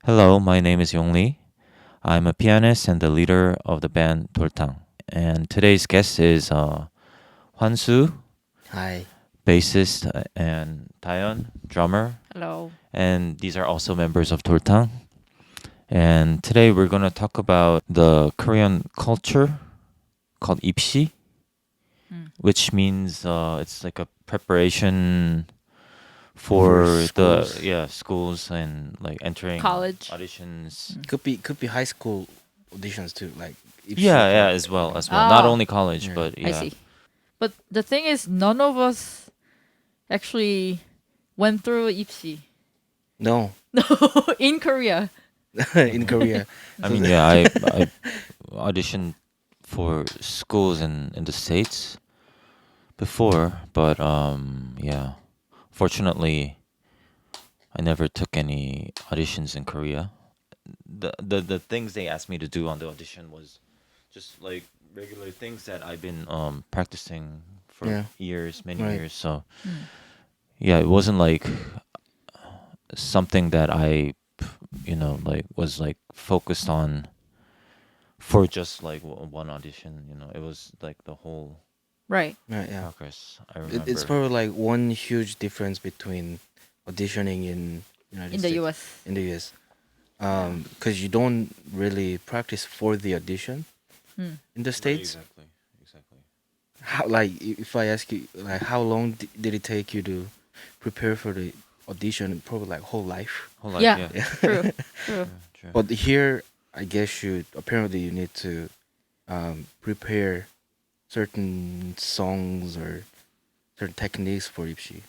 Hello, my name is Yong Lee. I'm a pianist and the leader of the band DOLTANG. And today's guest is Hwan-soo, Hi. bassist, and Taeyeon, drummer. Hello. And these are also members of DOLTANG. And today we're going to talk about the Korean culture called IPSI, Mm. which means it's like a preparation for the schools. schools and like entering College. auditions. Could be high school auditions too, like if she Yeah, can- as well, as well. Not Ah. only college, Yeah. but I yeah. see. But the thing is, none of us actually went through IPSI. No, No, in Korea. in Korea. I mean, yeah, I auditioned for schools in the States before, but yeah, fortunately, I never took any auditions in Korea. The things they asked me to do on the audition was just like regular things that I've been practicing for Yeah. years, many Right. years. So Mm. yeah, it wasn't like something that I, like was like focused on for just like one audition. It was like the whole Right. Right, yeah. progress. I remember. It's probably like one huge difference between auditioning in United In the States US. in the US. Because you don't really practice for the audition Mm. in the States. Exactly. How, like, if I ask you, like, how long did it take you to prepare for the audition? Probably like whole life. Whole life, Yeah. yeah. True. True. True. But here, I guess apparently you need to prepare certain songs or certain techniques for IPSI.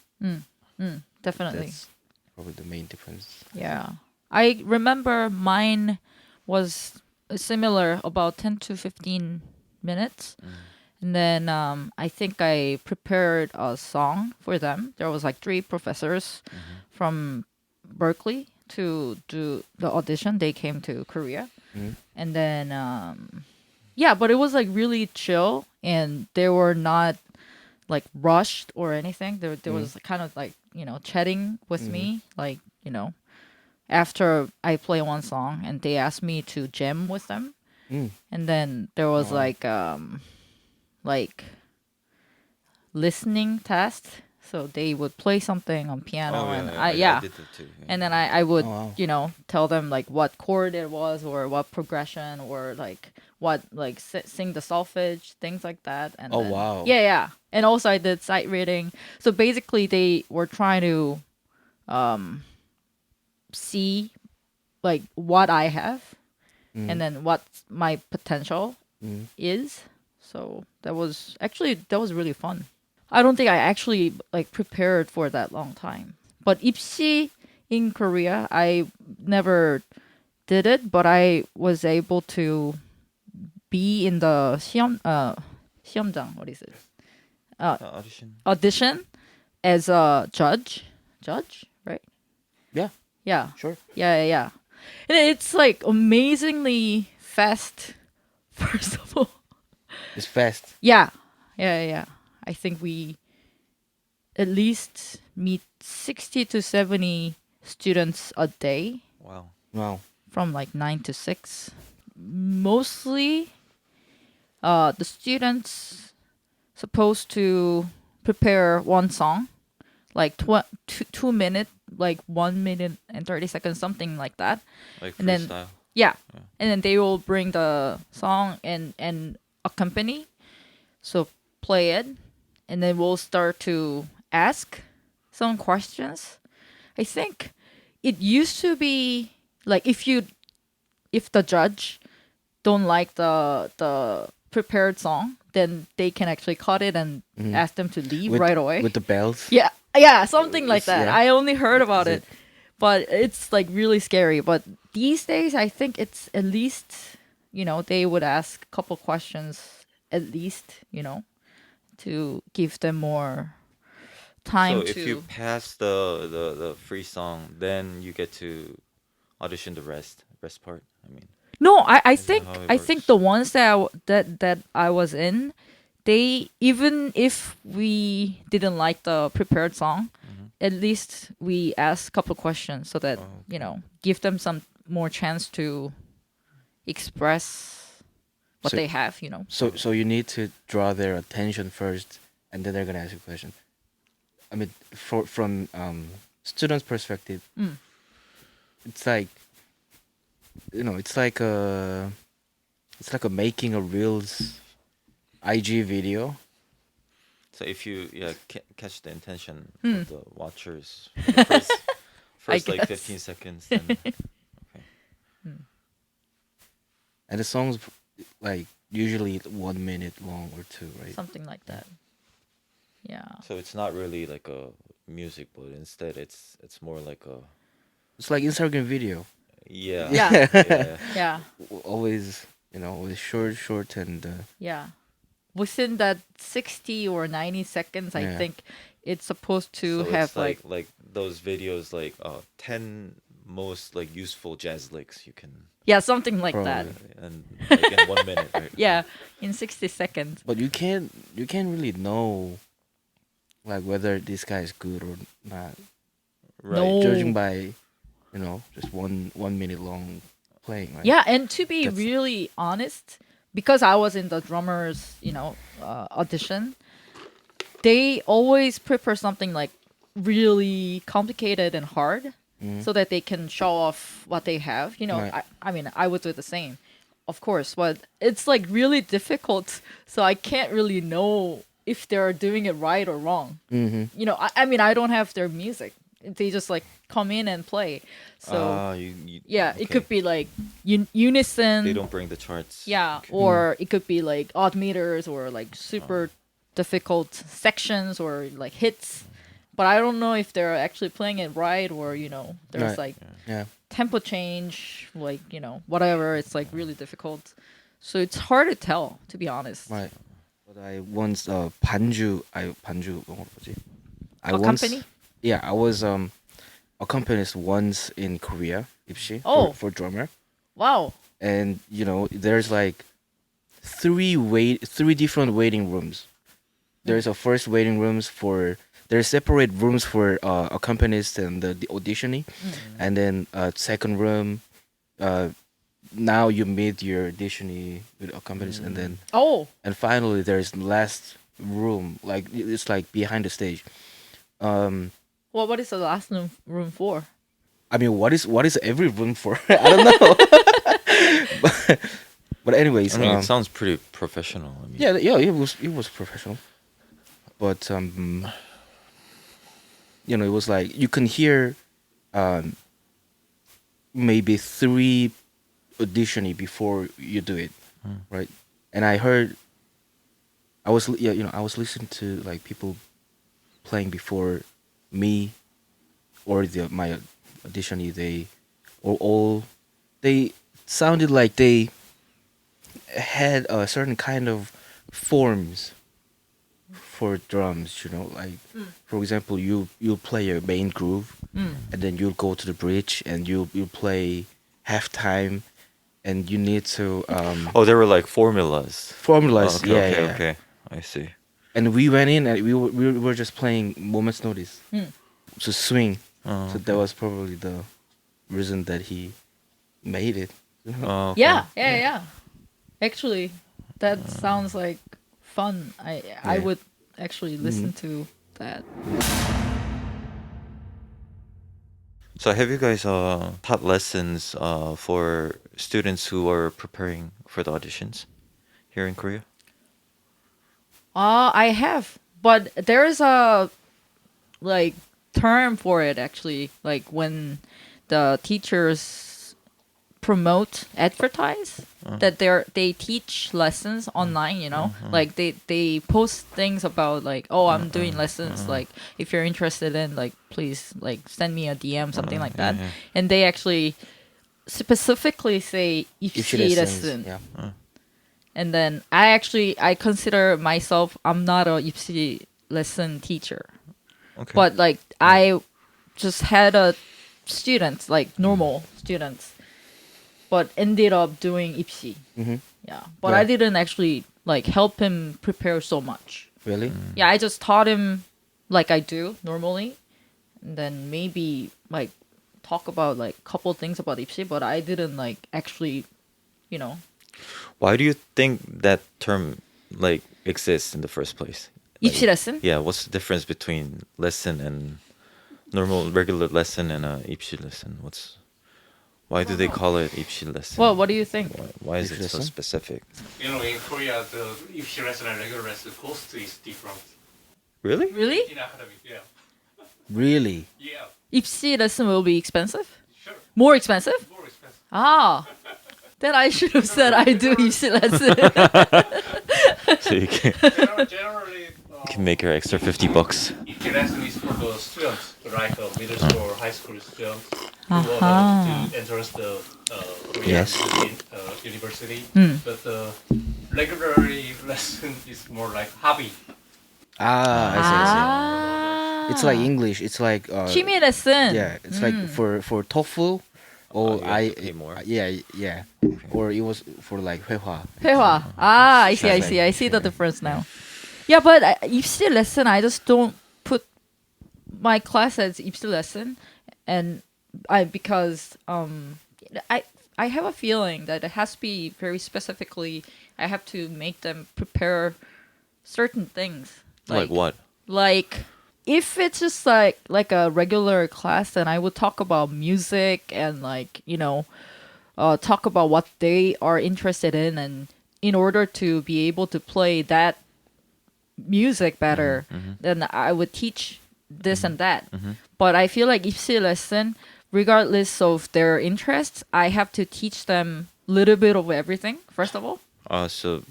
Definitely. That's probably the main difference. Yeah. I remember mine was similar, about 10 to 15 minutes. And then I think I prepared a song for them. There was like three professors from Berkeley to do the audition. They came to Korea. Mhm. And then but it was like really chill, and they were not like rushed or anything. There was kind of like, chatting with me, like, after I play one song, and they asked me to jam with them. Mm. And then there was Oh, wow. like listening test. So they would play something on piano, and I did that too. and then I would, Oh, wow. tell them like what chord it was, or what progression, or like what, like sing the solfege, things like that. And Oh, then- wow. yeah. And also I did sight reading. So basically they were trying to see like what I have, and then what my potential Mm. is. So that was really fun. I don't think I actually like prepared for that long time. But 입시 in Korea, I never did it, but I was able to be in the 시험장, what is it? Audition. Audition as a judge. Judge, right? Yeah, Yeah. sure. Yeah. And it's like amazingly fast, first of all. It's fast. Yeah. I think we at least meet 60 to 70 students a day Wow. Wow. from like 9 to 6. Mostly the students supposed to prepare one song, like 2 minute, like 1 minute and 30 seconds, something like that. Like And then- freestyle. Yeah. Yeah. And then they will bring the song and accompany. So play it, and then we'll start to ask some questions. I think it used to be like if the judge don't like the prepared song, then they can actually cut it and ask them to leave right away. With the bells. Yeah, something like that. Yeah. I only heard about Is it, but it's like really scary. But these days, I think it's at least, they would ask a couple questions at least, to give them more time So to. if you pass the free song, then you get to audition the rest part. I mean, No, I Is that think how it I think works? the ones that I was in, they, even if we didn't like the prepared song, at least we asked a couple questions so that Oh, okay. give them some more chance to express what So- they have, you know. So you need to draw their attention first, and then they're gonna ask you a question. I mean, from students' perspective, Mm. it's like, it's like a making a reels IG video. So if you catch the intention Hmm. of the watchers for the first like guess. 15 seconds, then And the song's like usually 1 minute long or two, right? Something like that. Yeah. so it's not really like a music, but instead it's more like a It's like Instagram video. yeah Yeah. yeah. Yeah. Always, always short, and Yeah. Within that 60 or 90 seconds, I Yeah. think it's supposed to So have it's like those videos like 10 most like useful jazz licks you can yeah, something like that. Probably. and like in 1 minute, right? Yeah, in 60 seconds. but you can't really know like whether this guy is good or not, Right. No. judging by just 1 minute long playing, right? Yeah, and to be That's- really honest, because I was in the drummers, audition, they always prepare something like really complicated and hard so that they can show off what they have. Right. I mean, I would do the same, of course, but it's like really difficult. So I can't really know if they're doing it right or wrong. Mm-hmm. I mean, I don't have their music. They just like come in and play. So you yeah, okay. it could be like unison. They don't bring the charts. Yeah, Okay. or it could be like odd meters or like super difficult sections or like hits. But I don't know if they're actually playing it right or there's Right. like Yeah. tempo change, like whatever. It's like really difficult. So it's hard to tell, to be honest. Right. But I once 반주 뭐지? I A once company? Yeah, I was accompanist once in Korea, IPSI, Oh. for drummer. Wow. And there's like three different waiting rooms. There's a first waiting rooms for there's separate rooms for accompanists and the auditioning, and then second room. Now you meet your auditionee with accompanists, and then Oh. finally there's last room, like it's like behind the stage. Well, what is the last room for? I mean, what is every room for? I don't know. but anyways, I mean, it sounds pretty professional. I mean, yeah, it was professional, but it was like you can hear, maybe 3 auditioning before you do it, right? And I heard, I was listening to like people playing before me, or my auditionee. They sounded like they had a certain kind of forms for drums, like for example, you play your main groove, and then you'll go to the bridge and you play halftime, and you need to oh, there were like formulas. formulas. Oh, okay, yeah. okay. I see. And we went in and we were just playing moment's notice to swing. Oh, So that was probably the reason that he made it. oh, okay. Yeah. Actually, that sounds like fun. I Yeah. would actually listen to that. So have you guys taught lessons for students who are preparing for the auditions here in Korea? I have, but there is a like term for it actually. Like when the teachers promote, advertise that they teach lessons online. Like they post things about like, oh, I'm doing lessons. Like if you're interested in, like, please like send me a DM, something like that. yeah. And they actually specifically say IPSI lesson. Yeah. And then I consider myself, I'm not a IPSI lesson teacher. Okay. But like I just had a students, like normal students, but ended up doing IPSI. Mm-hmm. Yeah. But Yeah. I didn't actually like help him prepare so much. Really? Yeah, I just taught him like I do normally. And then maybe like talk about like couple things about IPSI, but I didn't like actually, you know, Why do you think that term like exists in the first place? IPSI lesson. Yeah, what's the difference between lesson and normal regular lesson and a IPSI lesson? Why do they call it IPSI lesson? Well, what do you think? Why is IPSI it so lesson? specific? You know, in Korea, the IPSI lesson and regular lesson cost is different. Really? Really? In academic, yeah. Really? Yeah, IPSI lesson will be expensive? sure. More expensive? More expensive. Ah, then I should have said I do IPSI lesson. So you Generally, can make your extra $50. IPSI lesson is for the students, like middle school or high school students who Uh-huh. want to enter the Korean Yes. university. Hmm. But the regular lesson is more like hobby. Ah, I see. I see. Ah. It's like English. It's like 취미 lesson. yeah. It's like for TOEFL. Or you have to pay more? yeah. Or it was for like 회화. 회화. Ah, I see, I Like- see. I see the difference now. Yeah, but IPSI lesson, I just don't put my class as IPSI lesson, and because I have a feeling that it has to be very specifically. I have to make them prepare certain things. Like what? Like if it's just like a regular class, then I would talk about music and like talk about what they are interested in, and in order to be able to play that music better, then I would teach this and that. But I feel like IPSI lesson, regardless of their interests, I have to teach them a little bit of everything first of all. So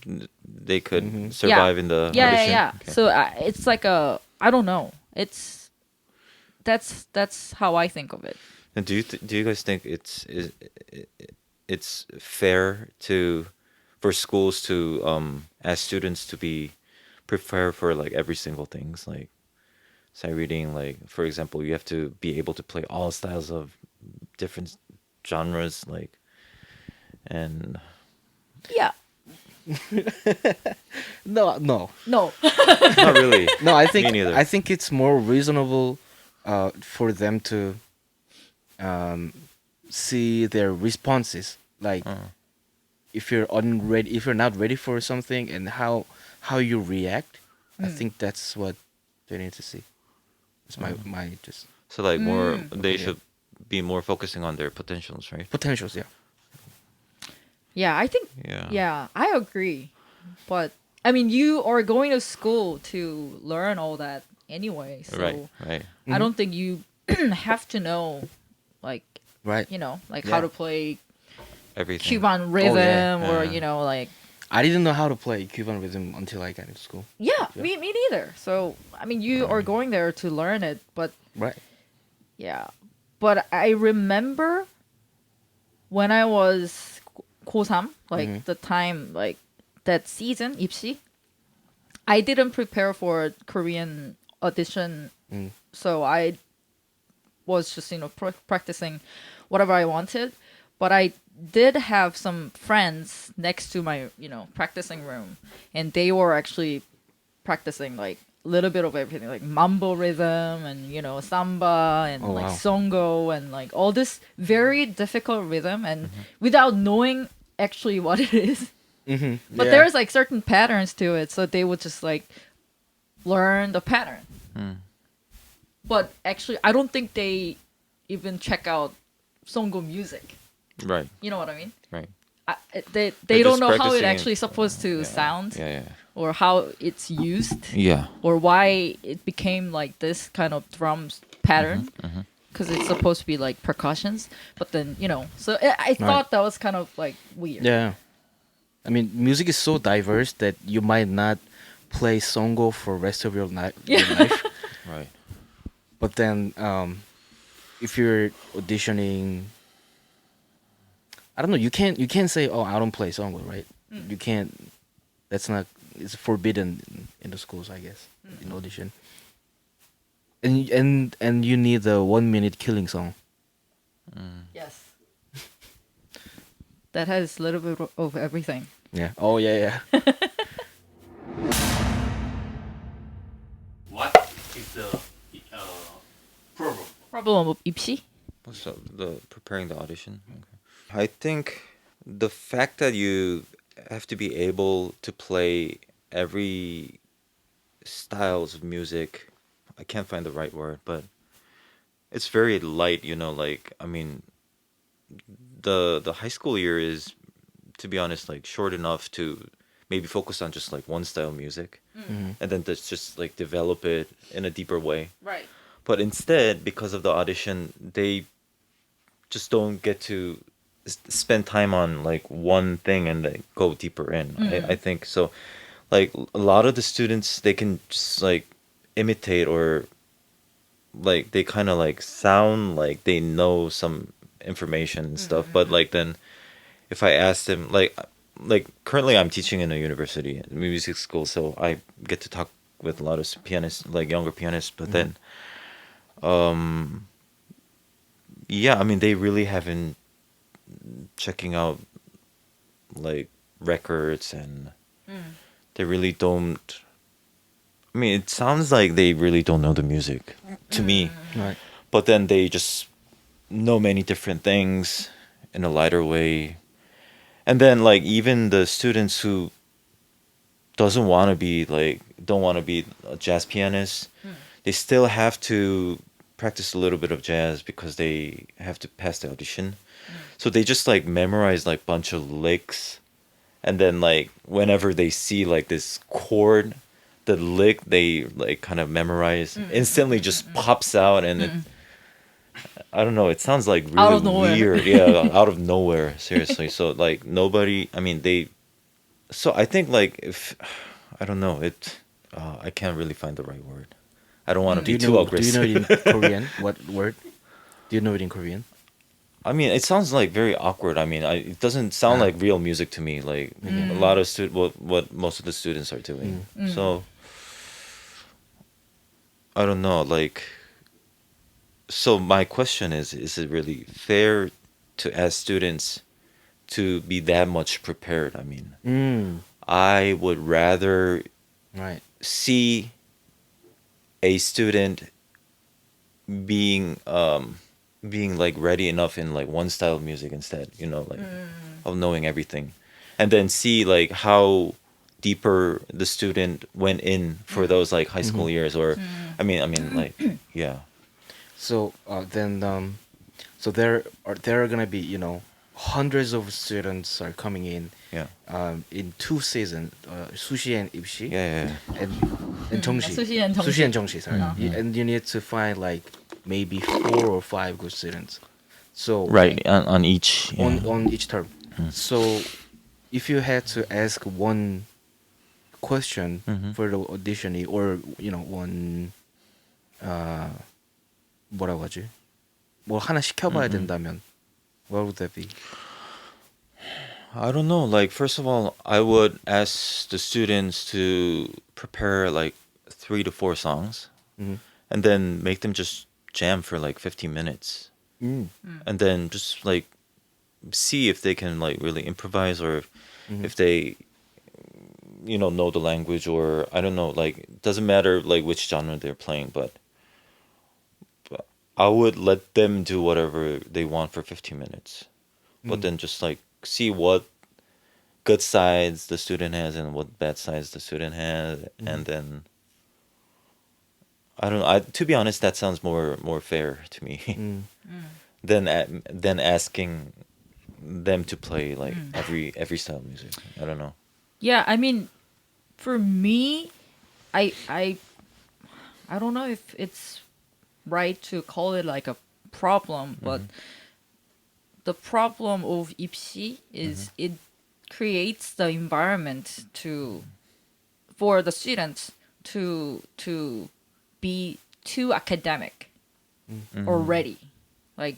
they could survive in the Yeah, audition? yeah. Okay. So it's like I don't know. That's how I think of it. And do you guys think it's fair for schools to ask students to be prepared for like every single things, like sight reading, like for example you have to be able to play all styles of different genres, like, and Yeah. No. No. not really. No, I Me think neither. I think it's more reasonable for them to see their responses. Like if you're not ready for something, and how you react. I think that's what they need to see. It's my just So like more they Okay, should be more focusing on their potentials, right? potentials. Yeah. Yeah, I think Yeah. yeah, I agree. But I mean, you are going to school to learn all that anyway. So Right. I don't think you have to know like, Right. like Yeah. how to play Everything. Cuban rhythm yeah. or Yeah. like I didn't know how to play Cuban rhythm until I got into school. yeah, me neither. So I mean, you are going there to learn it, but Right. yeah. But I remember when I was 고3, like the time, like that season, IPSI, I didn't prepare for Korean audition. So I was just, practicing whatever I wanted. But I did have some friends next to my, practicing room. And they were actually practicing like a little bit of everything, like mambo rhythm and, samba and Oh, like wow. songo and like all this very difficult rhythm, and without knowing actually what it is. Mm-hmm. But there's like certain patterns to it, so they would just like learn the pattern. But actually, I don't think they even check out songo music. Right. You know what I mean? Right. They They're don't just know how it practicing actually supposed to sound Yeah. or how it's used Yeah. or why it became like this kind of drum pattern. Because it's supposed to be like percussions, but then so I thought that was kind of like weird. Yeah. I mean, music is so diverse that you might not play songo for rest of your life. Right. But then, if you're auditioning, I don't know. You can't say, "Oh, I don't play songo," right? You can't. That's not. It's forbidden in the schools, I guess, in audition. And you need a 1 minute killing song. Yes. That has a little bit of everything. Yeah. Oh yeah. What is the problem? Problem of IPSI? So the preparing the audition. Okay. I think the fact that you have to be able to play every styles of music, I can't find the right word, but it's very light, like I mean the high school year is, to be honest, like short enough to maybe focus on just like one style of music Mhm. and then just like develop it in a deeper way. Right. But instead, because of the audition, they just don't get to spend time on like one thing and like go deeper in. I think so. Like a lot of the students, they can just like imitate or like they kind of like sound like they know some information and stuff. But like then if I ask them like currently I'm teaching in a university music school, so I get to talk with a lot of pianists, like younger pianists. But then yeah, I mean they really haven't checking out like records, and they really don't. I mean, it sounds like they really don't know the music to me, Right. but then they just know many different things in a lighter way. And then like even the students who doesn't want to be like don't want to be a jazz pianist, they still have to practice a little bit of jazz because they have to pass the audition. So they just like memorize like bunch of licks, and then like whenever they see like this chord, the lick they like kind of memorize instantly just pops out, and it, I don't know, it sounds like Out really of nowhere. weird. Yeah, out of nowhere, seriously. So like nobody, I mean they, so I think like if I don't know it, I can't really find the right word. I don't want to Do be you too know? aggressive. Do you know it in Korean? What word? Do you know it in Korean? I mean, it sounds like very awkward. I mean, it doesn't sound Ah. like real music to me. Like a lot of what most of the students are doing. So I don't know. Like, so my question is it really fair to ask students to be that much prepared? I mean, Mm. I would rather Right. see a student being being like ready enough in like one style of music instead, like of knowing everything, and then see like how deeper the student went in for those like high school years, or I mean like yeah. So so there are gonna be hundreds of students are coming in 2 seasons, sushi and 입시, Yeah. and 정시. 수시 and 정시. Sushi and 정시, sorry. And you need to find like maybe 4 or 5 good students. So Right, on each, yeah. on each term. So if you had to ask one question for the audition, or one 뭐라고 하지? 뭐 하나 시켜봐야 된다면 what would that be? I don't know. Like, first of all, I would ask the students to prepare like 3 to 4 songs, Mhm. and then make them just jam for like 15 minutes, and then just like see if they can like really improvise, or if they know the language, or I don't know, like it doesn't matter like which genre they're playing, but I would let them do whatever they want for 15 minutes, but then just like see what good sides the student has and what bad sides the student has, and then I don't know. To be honest, that sounds more fair to me than asking them to play like every style of music. I don't know. Yeah, I mean, for me, I don't know if it's right to call it like a problem, but the problem of IPSI is it creates the environment for the students to be too academic already. Like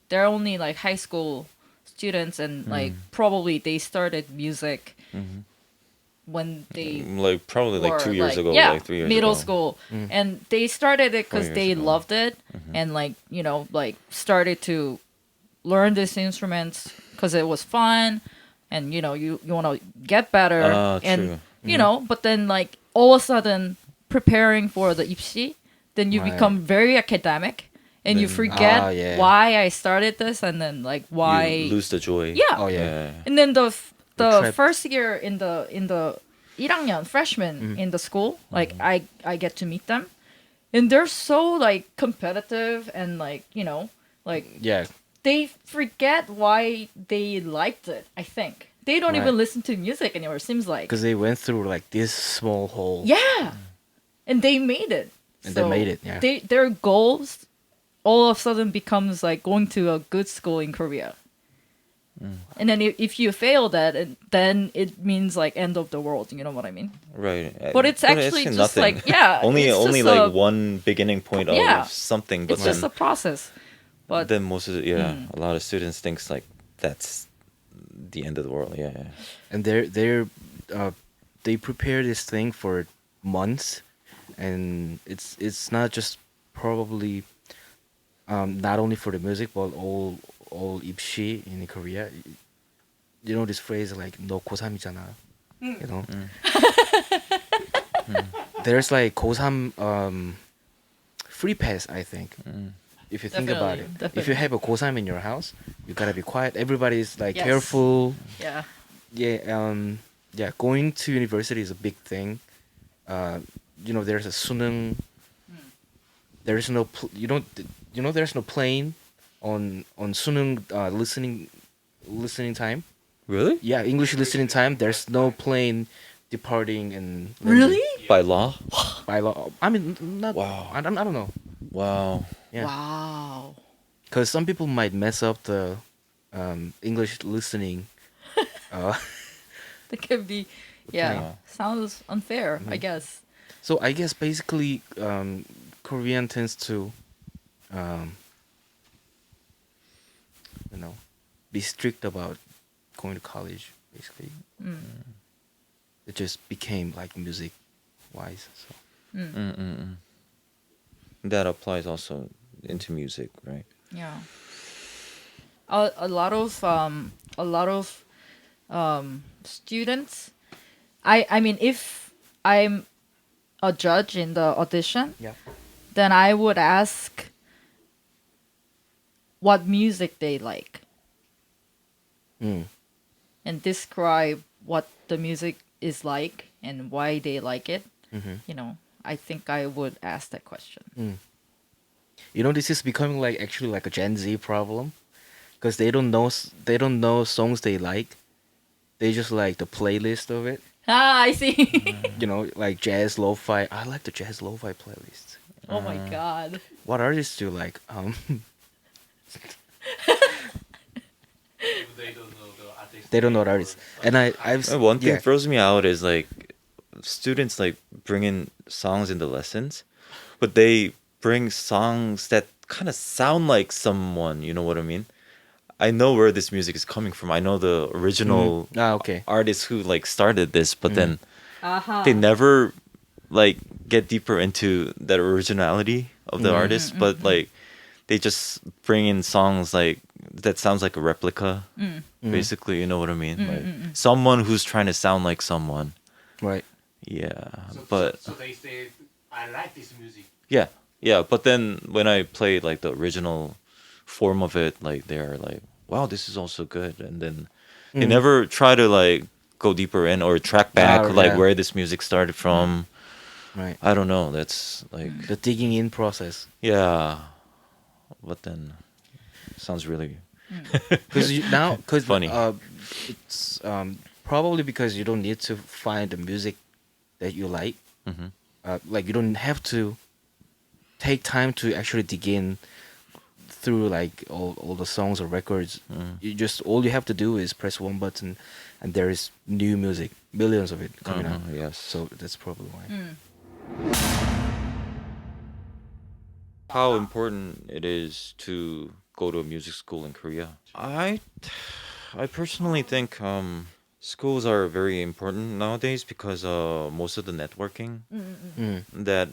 they're only like high school students, and like probably they started music when they Like probably like were, 2 years ago, yeah, like 3 years middle ago. school, and they started it because 4 years they ago. loved it, and like like started to learn these instruments because it was fun, and you want to get better, and True. but then like all of a sudden preparing for the IPSI, then you Right. become very academic, and you Then- forget Ah, yeah. why I started this, and then like why. you lose the joy. Yeah. Oh yeah. And then the trapped. first year in the 1학년 freshman in the school, like I get to meet them, and they're so like competitive and like like Yeah. they forget why they liked it. I think they don't even Right. listen to music anymore. It seems like Because they went through like this small hole. yeah, and they made it. And they made it, yeah. Their goals all of a sudden becomes like going to a good school in Korea. And then if you fail that, then it means like end of the world. You know what I mean? Right. But it's actually just nothing. like only it's only just like a- one beginning point of Yeah. something, but It's then just a process. But then most of a lot of students thinks like that's the end of the world. Yeah. And they prepare this thing for months, and it's not just probably not only for the music but all 입시 in Korea. You know this phrase like 너 고3이잖아. You know. There's like 고3 free pass, I think. If you think about it. Definitely, If you have a 고3 in your house, you gotta be quiet. Everybody's like Yes. careful. yeah, Yeah, going to university is a big thing. There's a 수능. There's no there's no plane on 수능 listening time. Really? Yeah, English listening time. There's no plane departing in really? By law? by law. I mean, not. Wow. I don't know. Wow. Yeah. Wow. Because some people might mess up the English listening. That could be, yeah. Wow. Sounds unfair, I guess. So I guess basically, Korean tends to, be strict about going to college. Basically, it just became like music wise. So That applies also into music, right? Yeah. A lot of students. I mean, if I'm a judge in the audition, yeah. then I would ask what music they like Mm. and describe what the music is like and why they like it. Mhm. I think I would ask that question. This is becoming like actually like a Gen Z problem, because they don't know songs they like. They just like the playlist of it. Ah, I see. Like jazz lo-fi. I like the jazz lo-fi playlist. Oh my god. What artists do you like? They don't know the artist. They don't know the artists. And I've One thing yeah. throws me out is like students like bring in songs in the lessons, but they bring songs that kind of sound like someone. You know what I mean? I know where this music is coming from. I know the original Okay. artist who like started this, but then Aha. they never like get deeper into that originality of the artist, but like they just bring in songs like that sounds like a replica. Basically, you know what I mean? Like someone who's trying to sound like someone. Right. Yeah, So, but so they say, I like this music. yeah, but then when I play like the original form of it, like they're like, wow, this is also good, and then they never try to like go deeper in or track back like yeah. where this music started from. Right. I don't know. That's like The digging in process. yeah, but then sounds really Because Funny. it's probably because you don't need to find the music that you like. Like you don't have to take time to actually dig in through like all the songs or records. You just all you have to do is press one button, and there is new music, millions of it coming out. yes. So that's probably why. How important it is to go to a music school in Korea? I personally think schools are very important nowadays because most of the networking that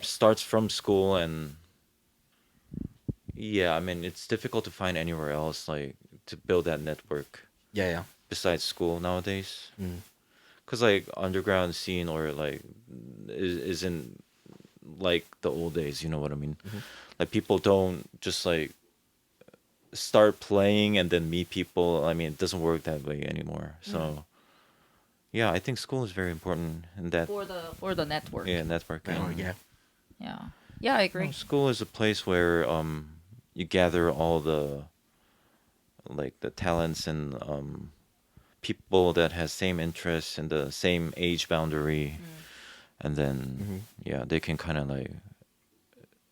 starts from school, and yeah, I mean it's difficult to find anywhere else like to build that network Yeah. besides school nowadays. Cause like underground scene or like isn't like the old days. You know what I mean? Like people don't just like start playing and then meet people. I mean, it doesn't work that way anymore. So yeah, I think school is very important in that. For the network. Yeah, networking. Oh, yeah. Yeah, I agree. School is a place where you gather all the like the talents and people that has same interests and the same age boundary, and then yeah, they can kind of like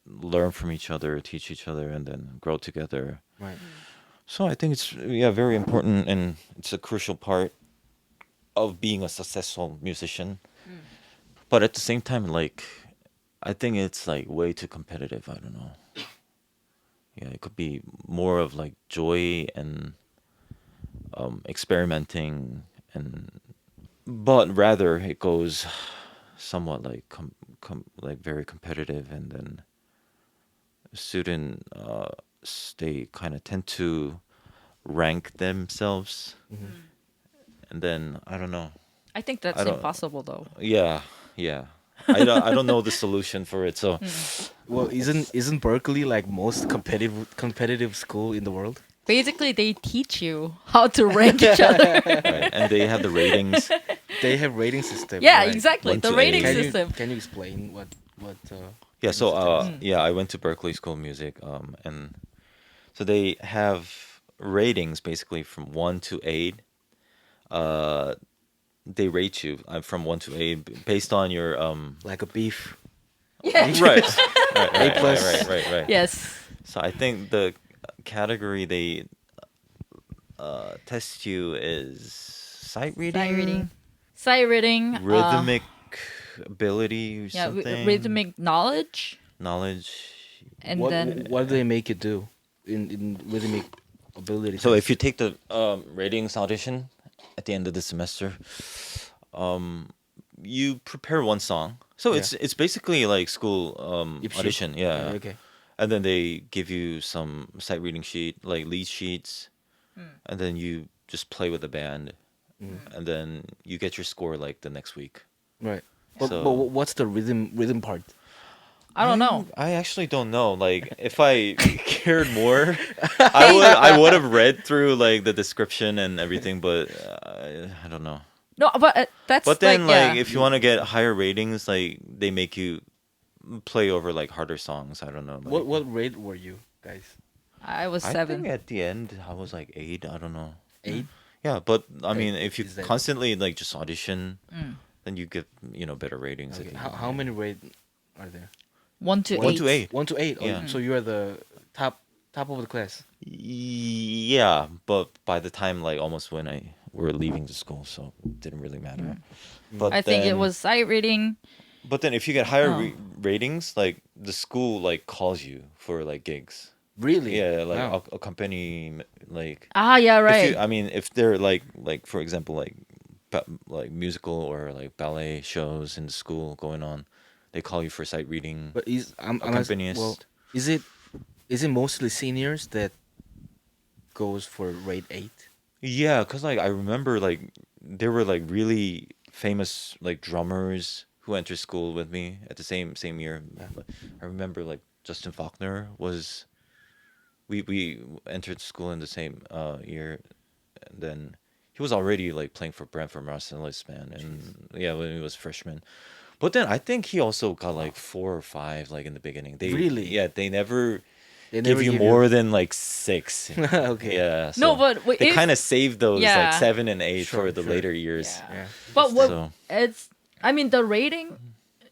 learn from each other, teach each other, and then grow together. Right. So I think it's yeah very important, and it's a crucial part of being a successful musician. But at the same time, like I think it's like way too competitive. I don't know. Yeah, it could be more of like joy and experimenting, and but rather it goes somewhat like like very competitive, and then student they kind of tend to rank themselves, and then I don't know. I think that's I don't- impossible though. Yeah, yeah. I don't know the solution for it. So Well, isn't Berkeley like most competitive school in the world? Basically, they teach you how to rank each other. right, and they have the ratings. They have rating system. Yeah, right? exactly. 1 The to rating 8. system. Can you explain what Yeah, so Mm. yeah, I went to Berkeley School of Music, and so they have ratings basically from 1 to 8. They rate you from 1 to 8 based on your like a beef? Yeah. right, right, A plus. right. Yes. So I think the category they test you is sight reading, Sight reading. Sight reading. rhythmic ability, or Yeah, something, rhythmic knowledge, knowledge. and what then what do they make you do in rhythmic ability? So if test? you take the ratings audition at the end of the semester, you prepare one song. So Yeah. it's basically like school IPSI? audition, yeah. Okay. And then they give you some sight reading sheet, like lead sheets, and then you just play with the band, and then you get your score like the next week. Right. But, So- but what's the rhythm part? I don't know. I actually don't know. Like, if I cared more, I would have read through like the description and everything, but I don't know. No, but that's But then, like, like, if you want to get higher ratings, like they make you play over like harder songs. I don't know. Like, What rate were you guys? I was I 7. think at the end I was like 8. I don't know. 8? Yeah, but I Hey, mean, if you is that- constantly like just audition, Mm. then you get better ratings. Okay. At the How end. many rate are there? 1 to 8. 1 to 8. 1 to 8. Oh, Yeah. so you are the top of the class. Yeah, but by the time like almost when we're leaving the school, so it didn't really matter. But I think it then- was sight reading. But then if you get higher Oh. ratings, like the school like calls you for like gigs. Really? Yeah, like Wow. accompany like. Ah, yeah, If right. you, I mean, if they're like for example like like musical or like ballet shows in the school going on, they call you for sight reading. But I'm Accompanist. well, is it mostly seniors that goes for rate 8? Yeah, cause like I remember like there were like really famous like drummers who entered school with me at the same year. Yeah. I remember like Justin Faulkner was. We entered school in the same year, and then he was already like playing for Brentford Marcellus band, and yeah, when he was freshman. But then I think he also got like 4 or 5 like in the beginning. They Really? Yeah, they never They give never you give more than like 6. Okay. Yeah. No, so but they if- kind of saved those Yeah. like 7 and 8 Sure, for the sure. later years. Yeah. Yeah. But what So I mean, the rating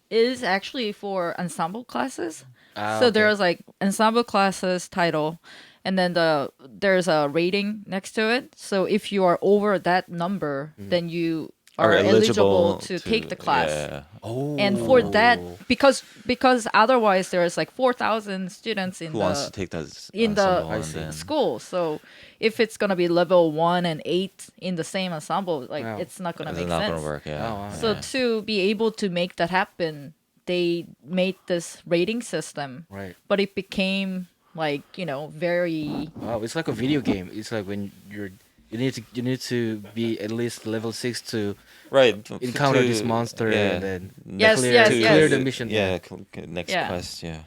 is actually for ensemble classes. Ah, So okay. there's like ensemble classes title, and then there's a rating next to it. So if you are over that number, then you are eligible to take the class. Yeah. Oh. And for that, because otherwise there's like 4,000 students in Who the wants to take that in the ensemble I and see. then- school. So if it's gonna be level 1 and 8 in the same ensemble, like Wow. it's not gonna It's make not sense. gonna work. Yeah. Oh, wow. So yeah. to be able to make that happen, they made this rating system, Right. but it became like very Wow, it's like a video game. It's like when you're you need to be at least level 6 to Right. encounter this monster yeah, and then Yes, next yes, to yes. clear the mission. Yeah, next Yeah. quest. Yeah.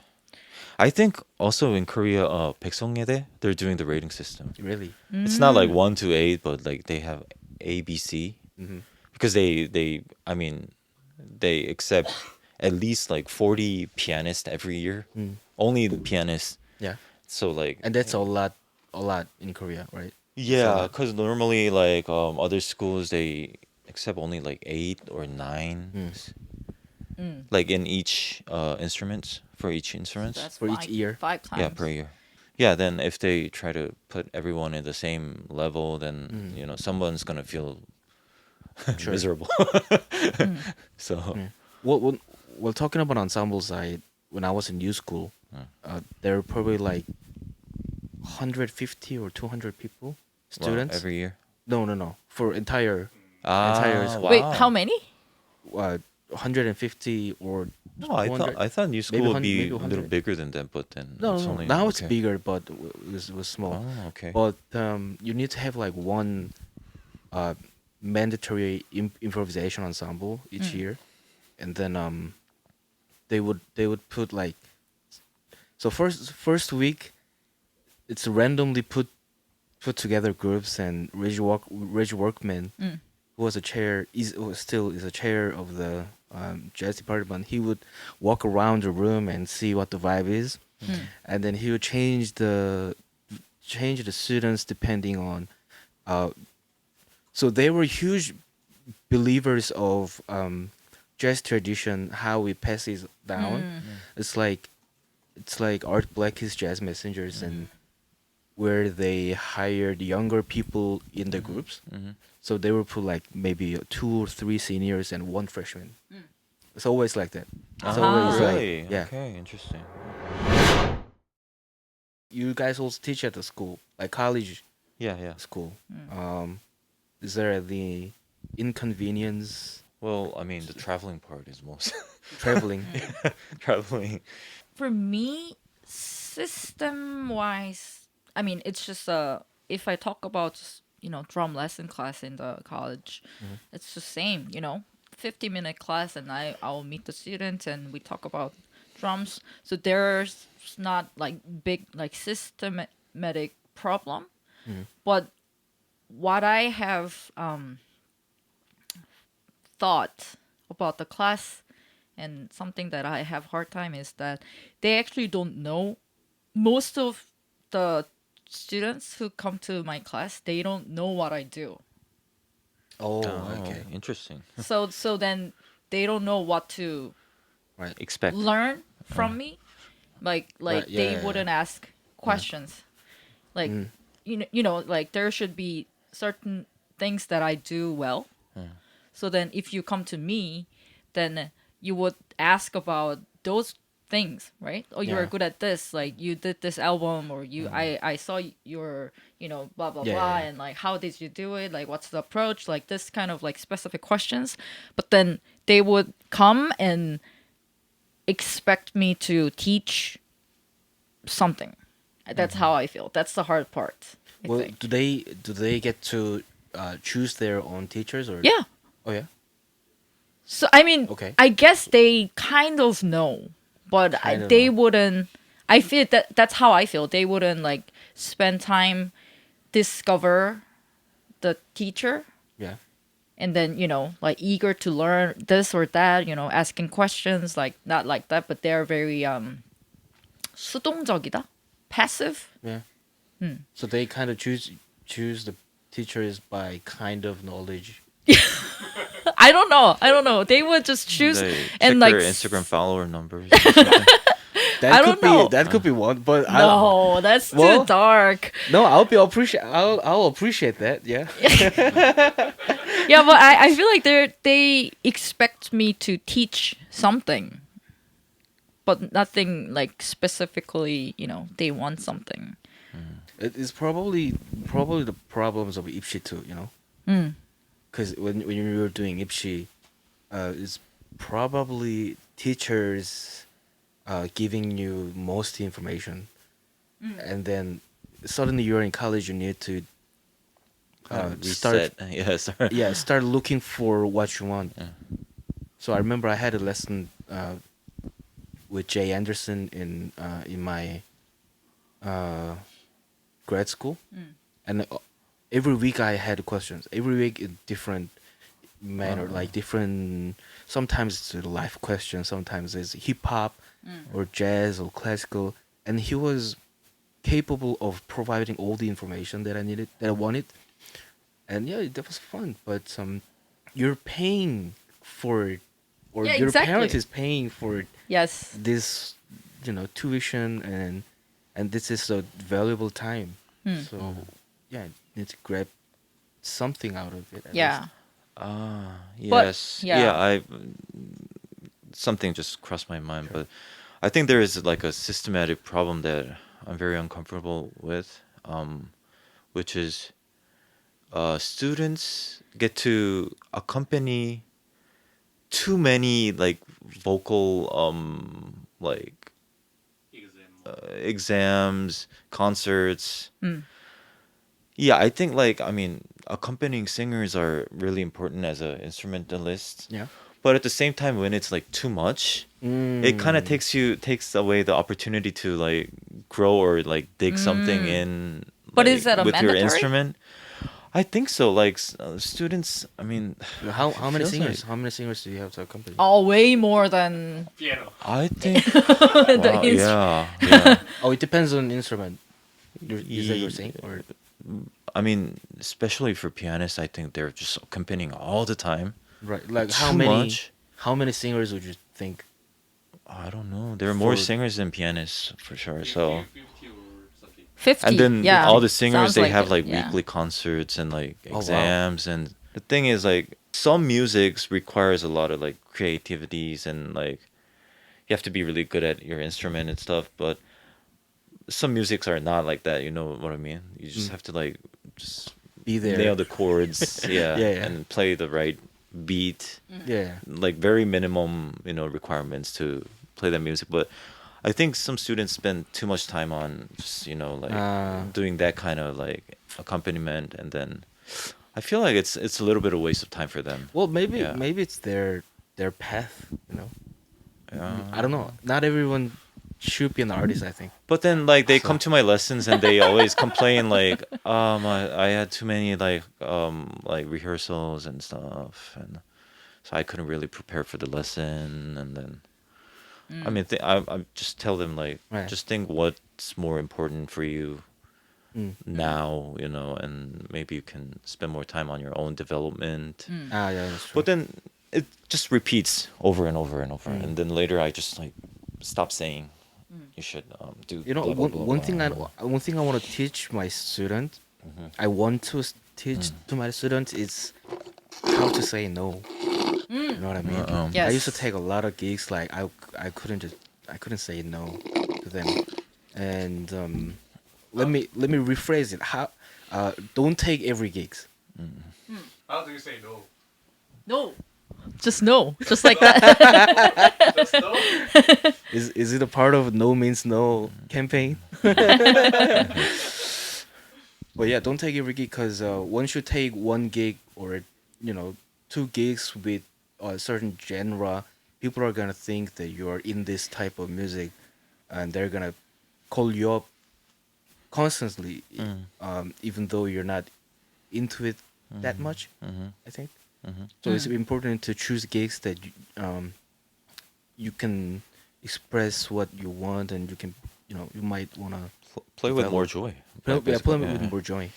I think also in Korea, 백성예대, they're doing the rating system. Really. It's not like Mm. 1 to 8, but like they have A, B, C, Hmm. because I mean, they accept at least like 40 pianists every year. Mm. Only the pianists. Yeah. So like, And that's a lot in Korea, right? yeah, lot. because normally like other schools they accept only like 8 or 9, Mm. like in each instruments for each instruments. That's For each year. 5 times. Yeah, per year. Yeah, then if they try to put everyone in the same level, then Mm. you know someone's gonna feel Sure. miserable. Mm. So Yeah. Well, talking about ensembles, when I was in new school, there were probably like 150 or 200 people, wow, students. every year. No, for entire Ah, school. Wait, wow. how many? 150 or No, I 200. thought new school maybe would be maybe a little 100. bigger than that, but then No, it's no, only now it's okay. bigger, but it was small. Oh, okay. But you need to have like one mandatory improvisation ensemble each year, and then they would put like, so first week it's randomly put together groups, and Reg Workman, Mm. who was still is a chair of the jazz department. He would walk around the room and see what the vibe is, Mm. and then he would change the students depending on. So they were huge believers of jazz tradition, how it passes down. Mm. It's like Art Blakey's Jazz Messengers, and where they hired younger people in the groups. Mhm. So they would put like maybe 2 or 3 seniors and 1 freshman. It's always like that. It's Ah, always really? like, yeah. Okay, interesting. You guys also teach at the school, like college Yeah, yeah. school. Is there the inconvenience Well, I mean, the traveling part is most traveling? traveling. For me, system wise, I mean, it's just if I talk about just, drum lesson class in the college, it's the same, 50-minute class, and I'll meet the students and we talk about drums. So there's not like big like systematic problem. But what I have thought about the class, and something that I have hard time, is that they actually don't know. Most of the students who come to my class, they don't know what I do. Oh, Oh, okay. interesting. So then they don't know what to Right. Expect. learn from me. Like Right, yeah, they yeah, wouldn't ask questions. Like like there should be certain things that I do well. So then if you come to me, then you would ask about those things, right? Oh, you are Yeah. good at this, like you did this album, or I saw your blah blah Yeah, blah, yeah. and like how did you do it, like what's the approach, like this kind of like specific questions. But then they would come and expect me to teach something. That's how I feel. That's the hard part, I Well, think. do they get to choose their own teachers, or? Yeah. Oh yeah. So I mean, Okay. I guess they kind of know, but Kind of they know. wouldn't. I feel that's how I feel. They wouldn't like spend time discover the teacher, Yeah. and then like eager to learn this or that. Asking questions, like not like that, but they're very 수동적이다, passive. Yeah. So they kind of choose the teachers by kind of knowledge. I don't know. They would just choose They and check like their Instagram follower numbers. Or something. That I could don't know. That could be one, but No, that's Well- too dark. I'll appreciate that. Yeah. Yeah, but I feel like they expect me to teach something, but nothing like specifically. They want something. It is probably the problems of IPSI too. Because when you're doing IPSI, it's probably teachers giving you most information, and then suddenly you're in college. You need to start Reset. Yeah, sorry. yeah, start looking for what you want. Yeah. So I remember I had a lesson with Jay Anderson in my grad school, and every week I had questions. Every week in different manner, like different. Sometimes it's a life question. Sometimes it's hip hop, or jazz or classical, and he was capable of providing all the information that I needed, that I wanted, and yeah, that was fun. But you're paying for it, or Yeah, your parent exactly. is paying for Yes. this, tuition, and this is a valuable time. So yeah, you need to grab something out of it. At Yeah. least. But- Yes. yeah. Yeah, I something just crossed my mind, but I think there is like a systematic problem that I'm very uncomfortable with, which is students get to accompany too many like vocal like exams, concerts. Yeah, I think like I mean accompanying singers are really important as an instrumentalist. Yeah. But at the same time, when it's like too much, it kind of takes away the opportunity to like grow or like dig something in. But like, is that a with your mandatory? instrument? I think so. Like students, I mean, How it many feels singers? like- How many singers do you have to accompany? Oh, way more than Piano. I think. the wow, instrument. yeah. Oh, it depends on instrument. Is that you're Ye- saying, or I mean, especially for pianists, I think they're just accompanying all the time. right? Like how Too many? much? How many singers would you think? I don't know. There are more For- singers than pianists for sure. So 50 or something. 50. and then yeah. all the singers Sounds they have it, like yeah. weekly concerts and like Oh, wow. exams and the thing is like some music requires a lot of like creativities and like you have to be really good at your instrument and stuff, but some musics are not like that, you know what I mean? You just have to like just Be there. nail the chords, yeah, Yeah, yeah. and play the right beat. Yeah. Like very minimum, requirements to play that music. But I think some students spend too much time on just, like doing that kind of like accompaniment, and then I feel like it's a little bit of waste of time for them. Well, maybe Yeah. maybe it's their path. Yeah. I don't know. Not everyone should be an artist. I think. But then like they come to my lessons and they always complain like I had too many like rehearsals and stuff, and so I couldn't really prepare for the lesson. And then I mean I just tell them like Right. just think what's more important for you now, and maybe you can spend more time on your own development. Ah, yeah, that's true. But then it just repeats over and over and over, and then later I just like stop saying you should do. You know, blah, blah, blah, one blah. thing I want to teach my student, I want to teach to my students is how to say no. You know what I mean? Yes. I used to take a lot of gigs like I couldn't say no to them, and let me rephrase it. How don't take every gigs. How do you say no? No. Just no. Just like that. Just no? Is it a part of no means no campaign? But yeah, don't take every gig because once you take one gig or 2 gigs with a certain genre, people are gonna think that you're in this type of music, and they're gonna call you up constantly, even though you're not into it that much. I think. So it's important to choose gigs that you can express what you want, and you can you might wanna Play with more develop. joy. play basically, with yeah. more joy.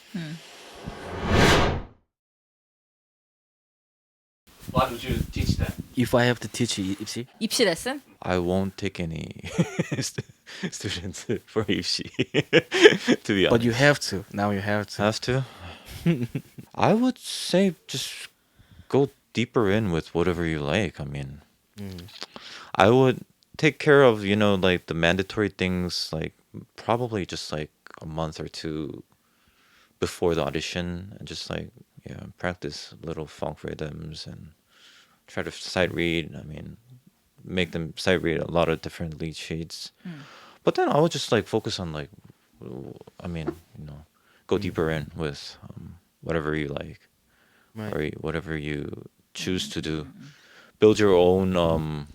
What would you teach them? If I have to teach you, IPSI, 입시 레슨? I won't take any students for IPSI. To be honest, but you have to. Now you have to. have to. I would say just go deeper in with whatever you like. I mean, I would take care of like the mandatory things, like probably just like a month or 2 before the audition, and just like practice little funk rhythms and try to sight read. I mean, make them sight read a lot of different lead sheets. But then I would just like focus on like, I mean, go deeper in with whatever you like, Right. or whatever you choose to do. Build your own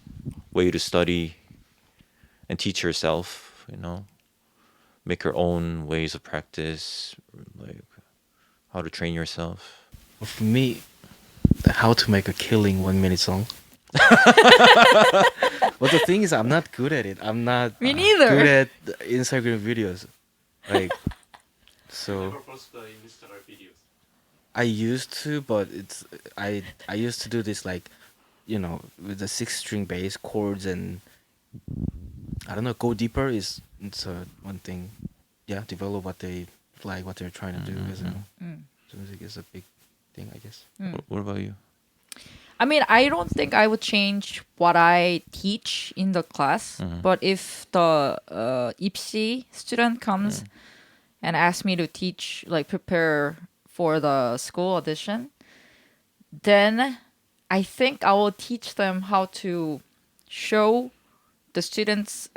way to study and teach yourself, you know. Make your own ways of practice, like how to train yourself. Well, for me, how to make a killing 1 minute song. But the thing is, I'm not good at it. I'm not Me neither. good at the Instagram videos. Like, so Never post the Instagram videos. I used to, but I used to do this like, with the 6 string bass chords and I don't know. Go deeper is it's one thing. Yeah, develop what they like, what they're trying to do. Because so music is a big thing, I guess. What about you? I mean, I don't think I would change what I teach in the class. But if the IPSI student comes and asks me to teach, like prepare for the school audition, then I think I will teach them how to show the students'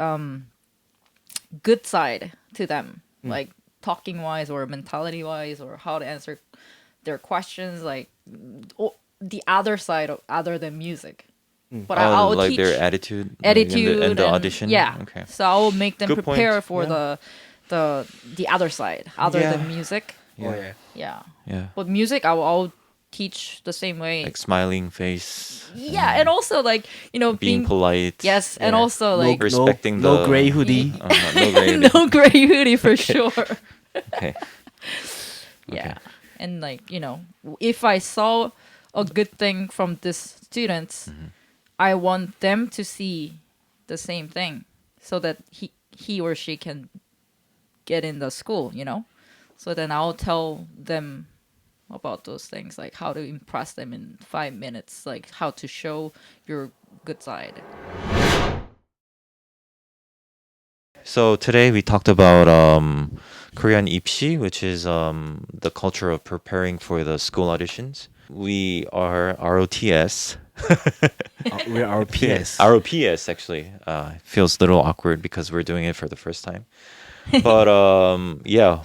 good side to them, like talking wise or mentality wise, or how to answer their questions, like the other side of other than music. But I'll like teach their attitude, like, attitude in the and- audition. Yeah. Okay. So I will make them Good point. prepare for Yeah. the other side, other Yeah. than music. Oh yeah. Yeah. Yeah. But music, I'll teach the same way. Like smiling face. Yeah, and also like Being polite. Yes, and Yeah. also like Respecting no the- gray hoodie. No gray. no gray hoodie for sure. Okay. Yeah, and like if I saw a good thing from this students, I want them to see the same thing, so that he or she can get in the school. So then I'll tell them about those things, like how to impress them in 5 minutes, like how to show your good side. So today we talked about Korean IPSI, which is the culture of preparing for the school auditions. We are ROTS. We're our PS. ROPS actually. It feels a little awkward because we're doing it for the first time. But yeah,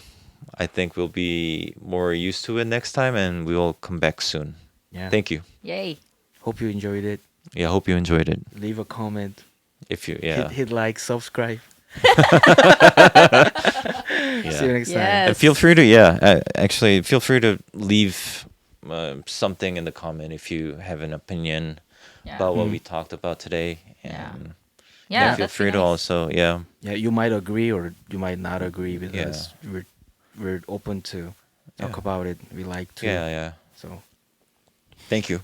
I think we'll be more used to it next time, and we will come back soon. Yeah. Thank you. Yay! Hope you enjoyed it. Yeah, hope you enjoyed it. Leave a comment. If you, yeah, Hit like, subscribe. yeah. See you next time. Yes. And feel free to, actually, feel free to leave something in the comment if you have an opinion Yeah. about what we talked about today. Yeah. And Yeah, feel that'd be free to nice. also, yeah. Yeah, you might agree or you might not agree with Yeah. us. We're open to talk Yeah. about it. We like to. Yeah, yeah. So Thank you.